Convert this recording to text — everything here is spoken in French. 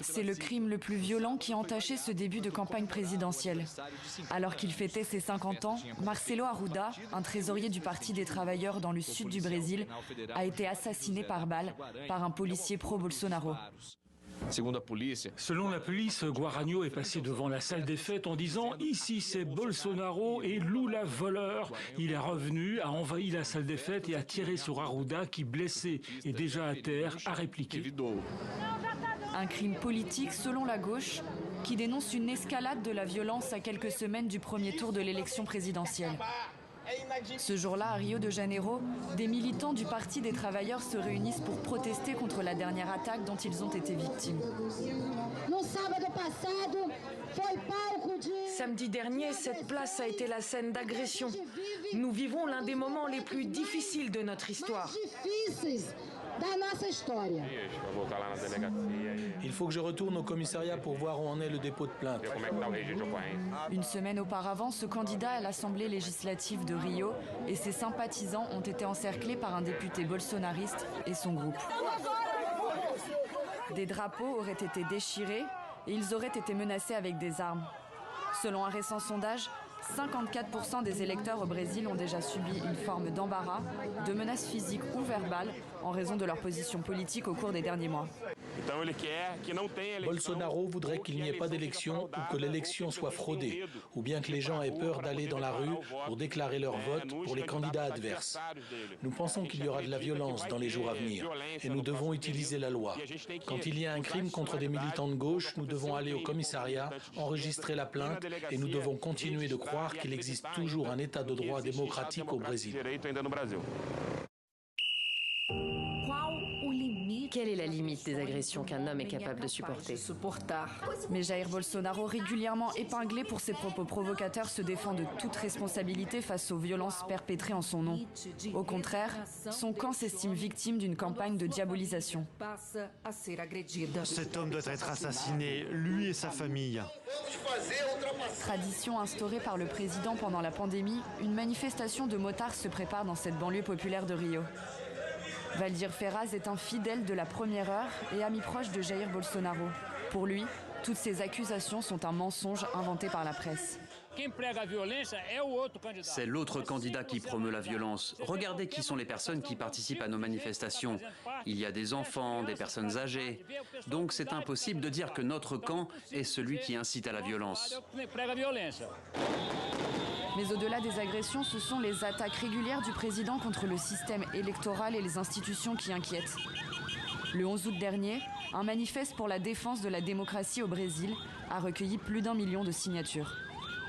C'est le crime le plus violent qui a entaché ce début de campagne présidentielle. Alors qu'il fêtait ses 50 ans, Marcelo Arruda, un trésorier du Parti des travailleurs dans le sud du Brésil, a été assassiné par balle par un policier pro-Bolsonaro. Selon la police, Guaragno est passé devant la salle des fêtes en disant « Ici c'est Bolsonaro et Lula voleur ». Il est revenu, a envahi la salle des fêtes et a tiré sur Arruda qui, blessé et déjà à terre, a répliqué. Un crime politique selon la gauche qui dénonce une escalade de la violence à quelques semaines du premier tour de l'élection présidentielle. Ce jour-là, à Rio de Janeiro, des militants du Parti des travailleurs se réunissent pour protester contre la dernière attaque dont ils ont été victimes. Samedi dernier, cette place a été la scène d'agressions. Nous vivons l'un des moments les plus difficiles de notre histoire. Il faut que je retourne au commissariat pour voir où en est le dépôt de plainte. Une semaine auparavant, ce candidat à l'Assemblée législative de Rio et ses sympathisants ont été encerclés par un député bolsonariste et son groupe. Des drapeaux auraient été déchirés et ils auraient été menacés avec des armes. Selon un récent sondage, 54% des électeurs au Brésil ont déjà subi une forme d'embarras, de menaces physiques ou verbales en raison de leur position politique au cours des derniers mois. Bolsonaro voudrait qu'il n'y ait pas d'élection ou que l'élection soit fraudée, ou bien que les gens aient peur d'aller dans la rue pour déclarer leur vote pour les candidats adverses. Nous pensons qu'il y aura de la violence dans les jours à venir et nous devons utiliser la loi. Quand il y a un crime contre des militants de gauche, nous devons aller au commissariat, enregistrer la plainte et nous devons continuer de croire qu'il existe toujours un état de droit démocratique au Brésil. Quelle est la limite des agressions qu'un homme est capable de supporter? Mais Jair Bolsonaro, régulièrement épinglé pour ses propos provocateurs, se défend de toute responsabilité face aux violences perpétrées en son nom. Au contraire, son camp s'estime victime d'une campagne de diabolisation. Cet homme doit être assassiné, lui et sa famille. Tradition instaurée par le président pendant la pandémie, une manifestation de motards se prépare dans cette banlieue populaire de Rio. Valdir Ferraz est un fidèle de la première heure et ami proche de Jair Bolsonaro. Pour lui, toutes ces accusations sont un mensonge inventé par la presse. C'est l'autre candidat qui promeut la violence. Regardez qui sont les personnes qui participent à nos manifestations. Il y a des enfants, des personnes âgées. Donc c'est impossible de dire que notre camp est celui qui incite à la violence. Mais au-delà des agressions, ce sont les attaques régulières du président contre le système électoral et les institutions qui inquiètent. Le 11 août dernier, un manifeste pour la défense de la démocratie au Brésil a recueilli plus d'1 million de signatures.